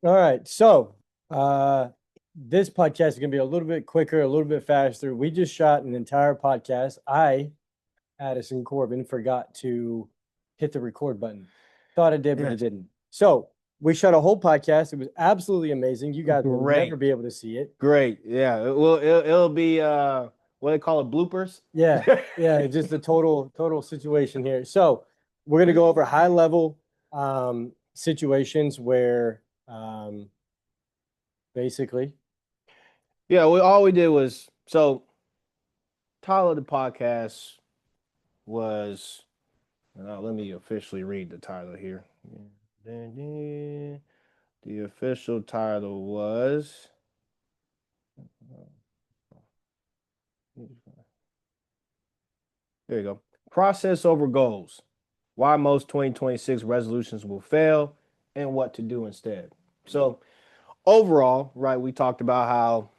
All right. So, this podcast is going to be a little bit quicker, a little bit faster. We just shot an entire podcast. Addison Corbin, forgot to hit the record button. Thought I did, but Yeah, it didn't. So, we shot a whole podcast. It was absolutely amazing. You guys will never great, be able to see it. great. Yeah, it'll be what they call it, bloopers. Yeah. Yeah. Just the total situation here. So, we're going to go over high level situations where basically, Yeah, all we did was title of the podcast was. Let me officially read the title here. The official title was. There you go. Process over goals. Why most 2026 resolutions will fail and what to do instead. So overall, right, we talked about how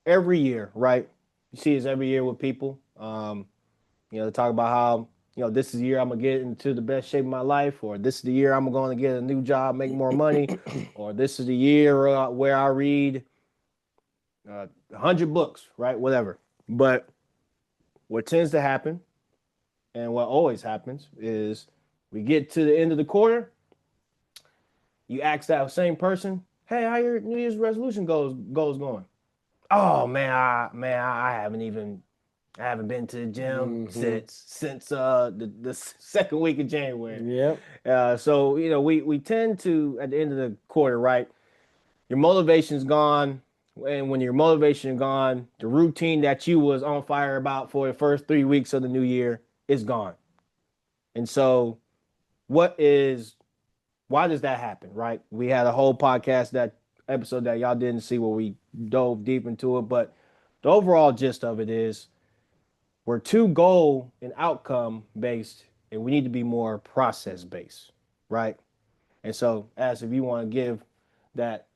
every year, right? You see this every year with people. They talk about how, this is the year I'm gonna get into the best shape of my life, or this is the year I'm gonna get a new job, make more money, or this is the year where I read 100 books, right? Whatever. But what tends to happen, and what always happens, is we get to the end of the quarter, you ask that same person, "Hey, how your New Year's resolution goes going?" Oh man, I haven't been to the gym hmm since the second week of January. yep. So we tend to at the end of the quarter, right? Your motivation's gone, and when your motivation gone, the routine that you was on fire about for the first 3 weeks of the new year is gone. And so, what is why does that happen, right? We had a whole podcast that episode that y'all didn't see where we dove deep into it, but the overall gist of it is we're too goal and outcome based, and we need to be more process based, right? And so, as if you want to give that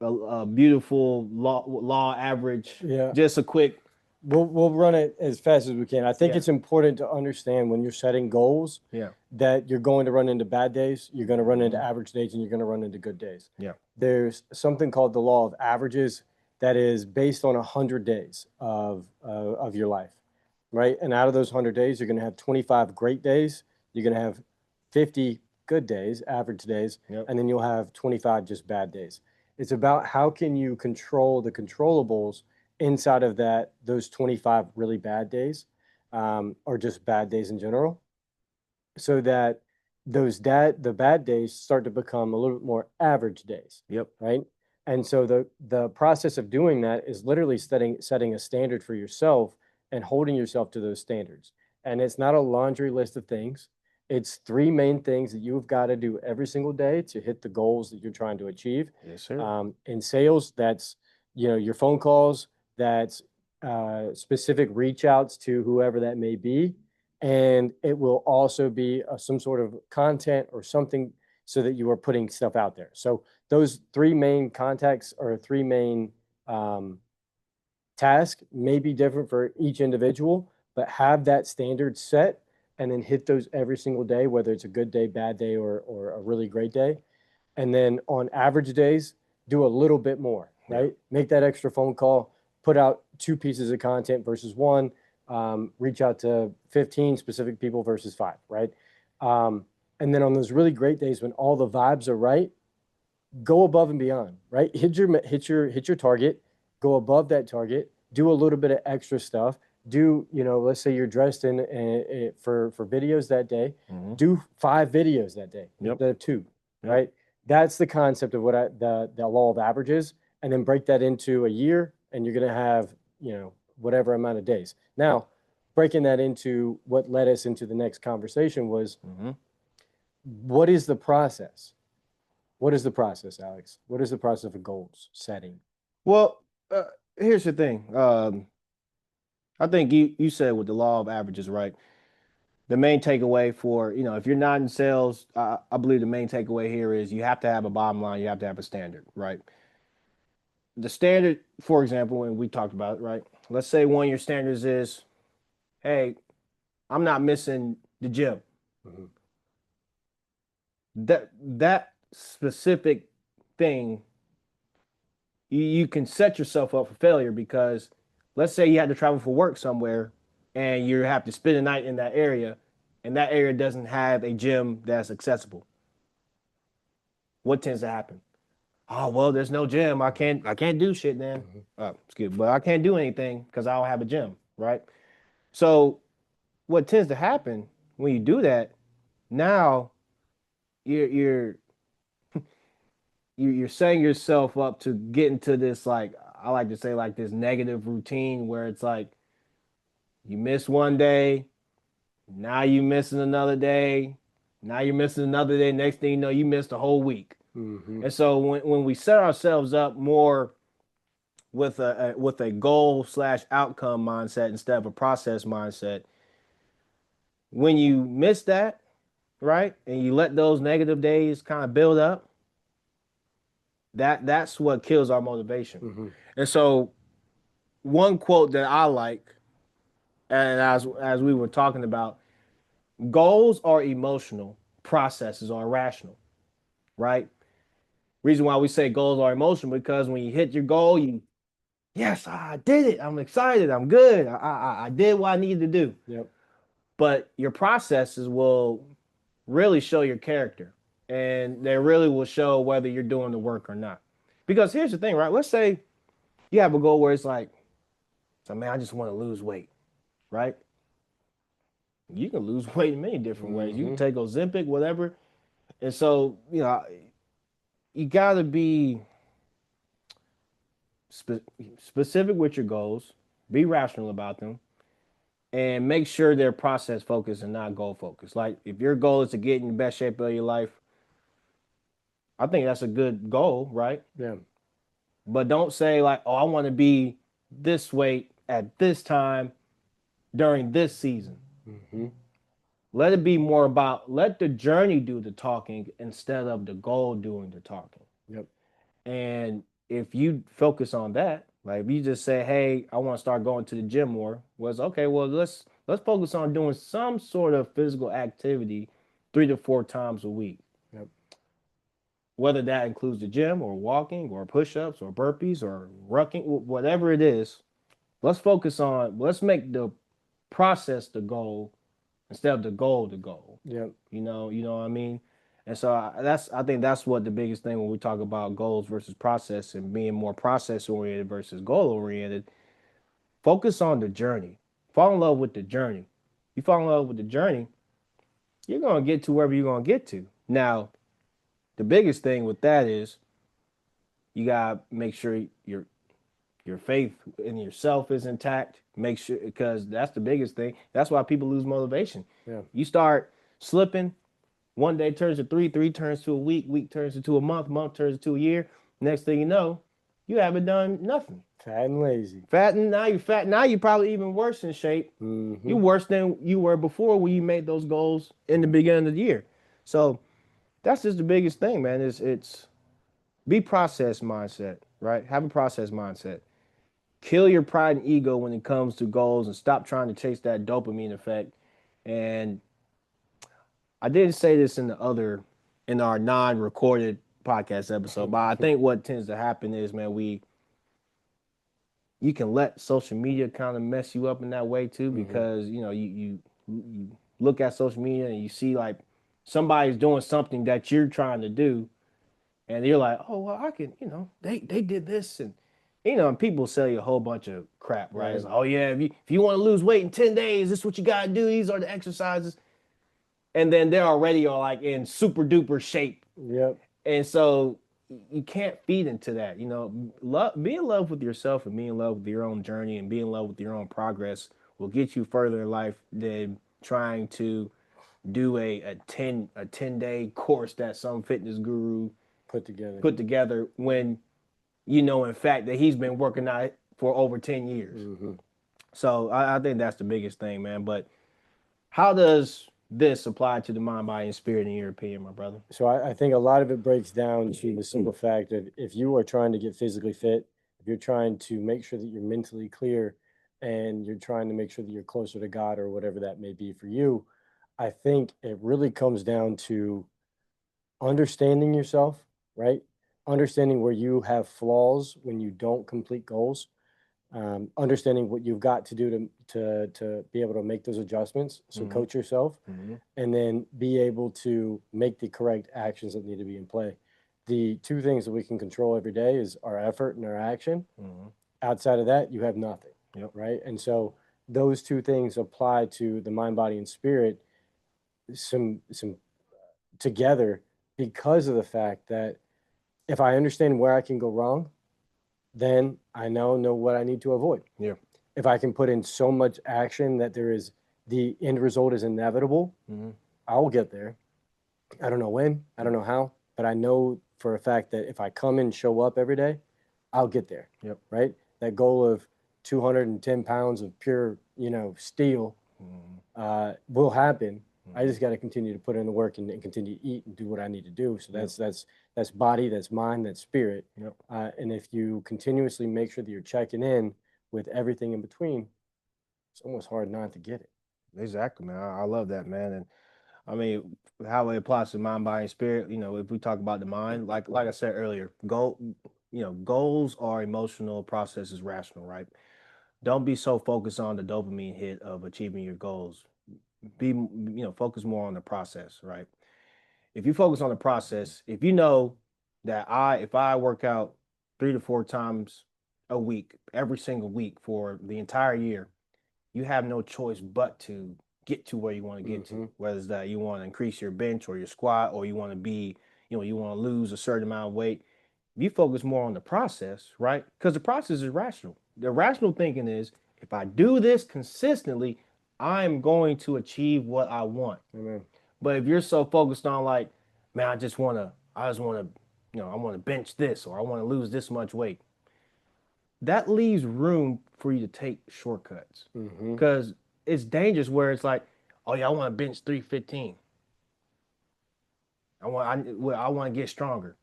a beautiful law average, Yeah. just a quick, We'll run it as fast as we can. I think yeah, it's important to understand when you're setting goals yeah, that you're going to run into bad days, you're going to run into hmm, average days, and you're going to run into good days. yeah, There's something called the law of averages that is based on 100 days of your life, right? And out of those 100 days, you're going to have 25 great days, you're going to have 50 good days, average days, yep, and then you'll have 25 just bad days. It's about how can you control the controllables inside of those 25 really bad days, or just bad days in general, so that the bad days start to become a little bit more average days, yep, right? And so the process of doing that is literally setting a standard for yourself and holding yourself to those standards. And it's not a laundry list of things. It's three main things that you've got to do every single day to hit the goals that you're trying to achieve. yes, sir. In sales, that's your phone calls, that's specific reach outs to whoever that may be, and it will also be some sort of content or something so that you are putting stuff out there. So those three main contacts or three main um, tasks may be different for each individual, but have that standard set and then hit those every single day, whether it's a good day, bad day, or a really great day. And then on average days, do a little bit more, Yeah, right? Make that extra phone call, put out two pieces of content versus one, reach out to 15 specific people versus five, right? And then on those really great days when all the vibes are right, go above and beyond, right? Hit your target, go above that target, do a little bit of extra stuff. Do let's say you're dressed for videos that day, hmm, do 5 videos that day yep, instead of two, yep, right? That's the concept of the law of averages, and then break that into a year, and you're gonna have whatever amount of days. Now, breaking that into what led us into the next conversation was, hmm. what is the process? What is the process, Alex? What is the process of goals setting? Well, here's the thing. I think you said with the law of averages, right? The main takeaway for, if you're not in sales, I believe the main takeaway here is you have to have a bottom line, you have to have a standard, right? The standard, for example, and we talked about it, right? Let's say one of your standards is, hey, I'm not missing the gym. Mhm. That specific thing, you can set yourself up for failure because let's say you had to travel for work somewhere and you have to spend a night in that area and that area doesn't have a gym that's accessible. What tends to happen? Oh, well, there's no gym. I can't do shit then. Excuse me, but I can't do anything because I don't have a gym, right? So what tends to happen when you do that, now you're you're setting yourself up to get into this, like I like to say, like this negative routine where it's like you miss one day, now you missing another day, now you're missing another day. Next thing you know, you missed a whole week. Mm-hmm. And so when we set ourselves up more with a goal slash outcome mindset instead of a process mindset, when you miss that, right, and you let those negative days kind of build up, that's what kills our motivation. Mm-hmm. And so one quote that I like, and as we were talking about, goals are emotional, processes are rational, right? Reason why we say goals are emotional because when you hit your goal, yes, I did it. I'm excited. I'm good. I did what I needed to do. Yep. But your processes will really show your character, and they really will show whether you're doing the work or not. Because here's the thing, right? Let's say you have a goal where it's like, so man, I just want to lose weight, right? You can lose weight in many different ways. You can take Ozempic, whatever. And so, you got to be specific with your goals, be rational about them, and make sure they're process focused and not goal focused. Like if your goal is to get in the best shape of your life, I think that's a good goal, right? Yeah. But don't say like, oh, I want to be this weight at this time during this season. Mm-hmm. Let it be more about let the journey do the talking instead of the goal doing the talking. Yep. And if you focus on that, like if you just say, "Hey, I want to start going to the gym more," was okay. Well, let's focus on doing some sort of physical activity 3 to 4 times a week. Yep. Whether that includes the gym or walking or push-ups or burpees or rucking, whatever it is, let's make the process the goal instead of the goal the goal. Yep. You know what I mean? And so I think that's what the biggest thing when we talk about goals versus process and being more process oriented versus goal oriented. Focus on the journey. Fall in love with the journey. You fall in love with the journey, you're gonna get to wherever you're gonna get to. Now, the biggest thing with that is you gotta make sure your faith in yourself is intact. Make sure because that's the biggest thing. That's why people lose motivation. Yeah. You start slipping. One day turns to three, three turns to a week, week turns into a month, month turns into a year. Next thing you know, you haven't done nothing. Fat and lazy. Fat, and now you're fat. Now you're probably even worse in shape. Mm-hmm. You're worse than you were before when you made those goals in the beginning of the year. So that's just the biggest thing, man. It's be process mindset, right? Have a process mindset. Kill your pride and ego when it comes to goals and stop trying to chase that dopamine effect. And I didn't say this in our non-recorded podcast episode, but I think what tends to happen is, man, you can let social media kind of mess you up in that way too, because you look at social media and you see like somebody's doing something that you're trying to do, and you're like, oh well, I can, they did this, and and people sell you a whole bunch of crap, right? It's like, oh yeah, if you want to lose weight in 10 days, this is what you gotta do. These are the exercises. And then they're already like in super duper shape. Yep. And so you can't feed into that. Be in love with yourself and be in love with your own journey and be in love with your own progress will get you further in life than trying to do a 10-day course that some fitness guru Put together when in fact that he's been working out for over 10 years. Mm-hmm. So I think that's the biggest thing, man. But how does this apply to the mind, body, and spirit in your opinion, my brother? So I think a lot of it breaks down to the simple fact of if you are trying to get physically fit, if you're trying to make sure that you're mentally clear and you're trying to make sure that you're closer to God or whatever that may be for you, I think it really comes down to understanding yourself, right? understanding where you have flaws when you don't complete goals, understanding what you've got to do to be able to make those adjustments. So Mhm. coach yourself, Mhm. and then be able to make the correct actions that need to be in play. The two things that we can control every day is our effort and our action. Mhm. Outside of that, you have nothing, Yep. right? And so those two things apply to the mind, body, and spirit some together because of the fact that if I understand where I can go wrong, then I now know what I need to avoid. Yeah. If I can put in so much action that there is the end result is inevitable, Mhm. I'll get there. I don't know when, I don't know how, but I know for a fact that if I come and show up every day, I'll get there. Yep. Right? That goal of 210 pounds of pure, steel Mhm. will happen. I Mhm. just got to continue to put in the work and continue to eat and do what I need to do. So Yep. that's body, that's mind, that's spirit. Yep. And if you continuously make sure that you're checking in with everything in between, it's almost hard not to get it. Exactly, man. I love that, man. And I mean, how it applies to mind, body, and spirit. If we talk about the mind, like I said earlier, goals are emotional, process is rational, right? Don't be so focused on the dopamine hit of achieving your goals. Focus more on the process, right? If you focus on the process, if you know that if I work out 3 to 4 times a week, every single week for the entire year, you have no choice but to get to where you want to get to. Mm-hmm. Whether it's that you want to increase your bench or your squat, or you want to you want to lose a certain amount of weight. You focus more on the process, right? Because the process is rational. The rational thinking is if I do this consistently, I'm going to achieve what I want. Amen. But if you're so focused on like, man, I just want to, I want to bench this or I want to lose this much weight, that leaves room for you to take shortcuts Mm-hmm. because it's dangerous where it's like, oh yeah, I want to bench 315. I want to get stronger.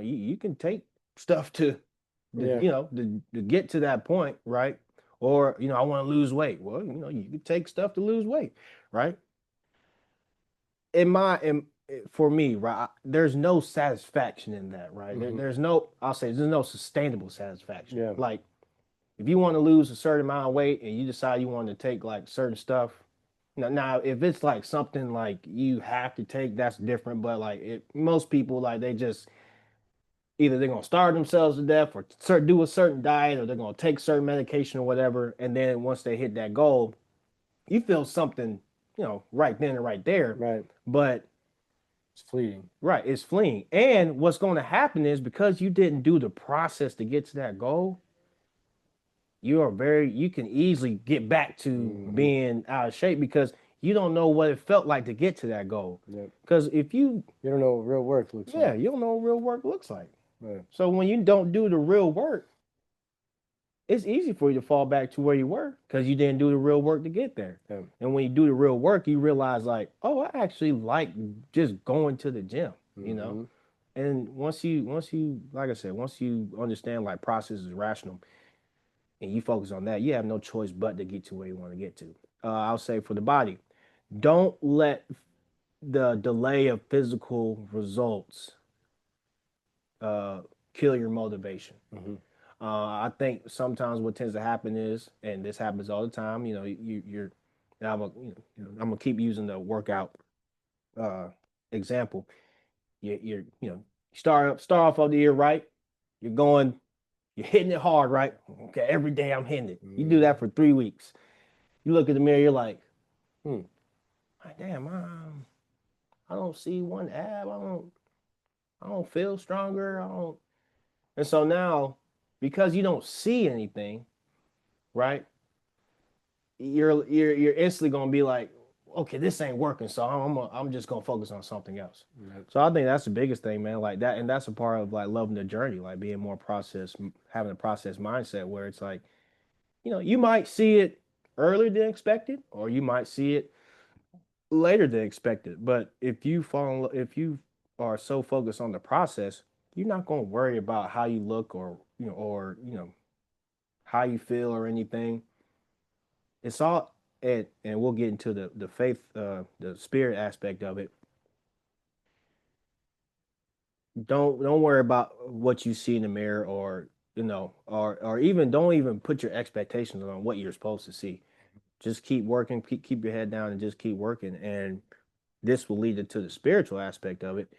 You can take stuff Yeah. to get to that point, right? Or I want to lose weight. Well, you can take stuff to lose weight, right? For me, right, there's no satisfaction in that, right? Mm-hmm. There's no sustainable satisfaction. Yeah. Like if you want to lose a certain amount of weight and you decide you want to take like certain stuff, now if it's like something like you have to take, that's different. But like most people like they just either they're gonna starve themselves to death or do a certain diet or they're gonna take certain medication or whatever, and then once they hit that goal, you feel something, right then and right there. Right. But It's fleeting. right, it's fleeing. And what's going to happen is because you didn't do the process to get to that goal, you can easily get back to Mm-hmm. being out of shape because you don't know what it felt like to get to that goal. Yep. Because if you, You don't know what real work looks yeah, like. you don't know what real work looks like. Right. So when you don't do the real work, it's easy for you to fall back to where you were because you didn't do the real work to get there. Yeah. And when you do the real work, you realize like, oh, I actually like just going to the gym. Mm-hmm. And once you like I said, once you understand like process is rational and you focus on that, you have no choice but to get to where you want to get to. I'll say for the body, don't let the delay of physical results uh, kill your motivation. Mm-hmm. I think sometimes what tends to happen is, and this happens all the time, you're, and I'm gonna keep using the workout uh, example. You start off of the year right. You're going, you're hitting it hard, right? Okay, every day I'm hitting it. You do that for 3 weeks. You look at the mirror, you're like, Hmm. damn, I don't see one ab. I don't feel stronger. I don't. And so now, because you don't see anything, right? You're instantly gonna be like, okay, this ain't working, so I'm just gonna focus on something else. Right. So I think that's the biggest thing, man. Like that, and that's a part of like loving the journey, like being more having a process mindset where it's like, you might see it earlier than expected, or you might see it later than expected. But if you are so focused on the process, you're not gonna worry about how you look or how you feel or anything. It's all and we'll get into the faith, the spirit aspect of it. don't worry about what you see in the mirror, or or even don't even put your expectations on what you're supposed to see. Just keep working, keep your head down, and just keep working. And this will lead into the spiritual aspect of it.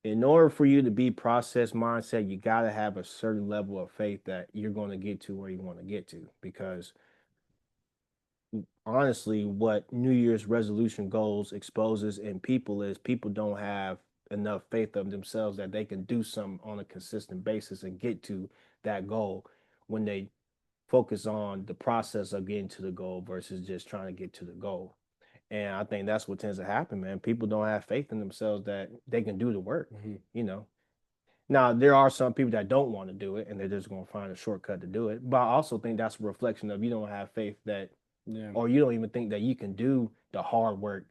In order for you to be process mindset, you got to have a certain level of faith that you're going to get to where you want to get to. Because honestly, what New Year's resolution goals exposes in people is people don't have enough faith of themselves that they can do something on a consistent basis and get to that goal when they focus on the process of getting to the goal versus just trying to get to the goal. And I think that's what tends to happen, man. People don't have faith in themselves that they can do the work, you know. Now, there are some people that don't want to do it and they're just going to find a shortcut to do it. But I also think that's a reflection of you don't have faith that, Yeah. or you don't even think that you can do the hard work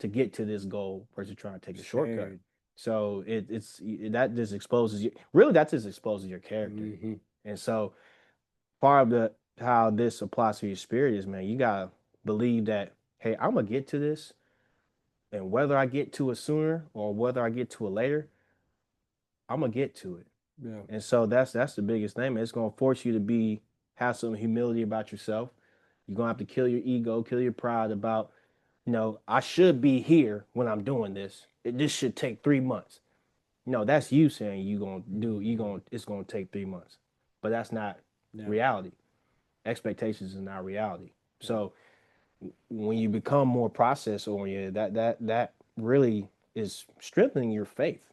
to get to this goal versus trying to take a shortcut. Shared. So it's that just exposes you. Really, that just exposes your character. Mhm. And so part of the how this applies to your spirit is, man, you gotta believe that, hey, I'm gonna get to this, and whether I get to it sooner or whether I get to it later, I'm gonna get to it. Yeah. And so that's the biggest thing, man. It's gonna force you to have some humility about yourself. You're gonna have to kill your ego, kill your pride about, I should be here when I'm doing this. This should take 3 months. No, that's you saying it's gonna take 3 months. But that's not Yeah. reality. Expectations is not reality. So when you become more process oriented, that really is strengthening your faith.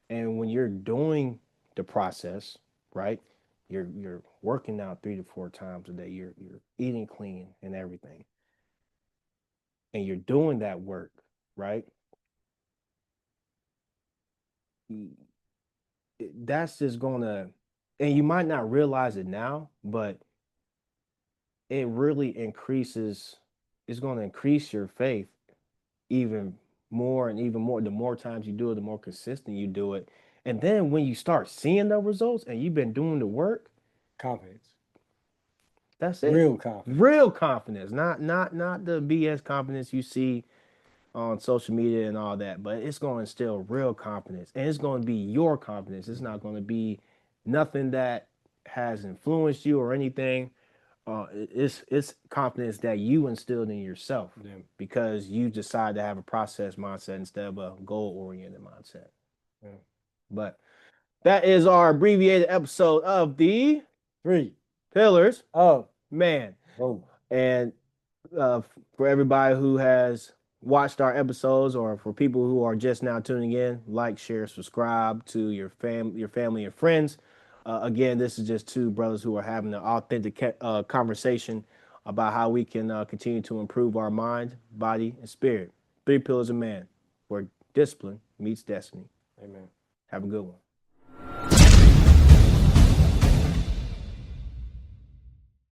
And when you're doing the process, right, you're working out 3 to 4 times a day. You're eating clean and everything, and you're doing that work, right? That's just gonna, and you might not realize it now, but it really increases. It's going to increase your faith even more and even more. The more times you do it, the more consistent you do it. And then when you start seeing the results and you've been doing the work, Confidence. that's it. Real confidence. Real confidence, not the BS confidence you see on social media and all that, but it's going to instill real confidence, and it's going to be your confidence. It's not going to be nothing that has influenced you or anything. It's confidence that you instilled in yourself because you decide to have a process mindset instead of a goal oriented mindset. Yeah. But that is our abbreviated episode of the 3 Pillars of Man. Boom. And for everybody who has watched our episodes, or for people who are just now tuning in, like, share, subscribe to your family and friends. Again, this is just two brothers who are having an authentic conversation about how we can continue to improve our mind, body, and spirit. 3 Pillars of Man, where discipline meets destiny. Amen. Have a good one.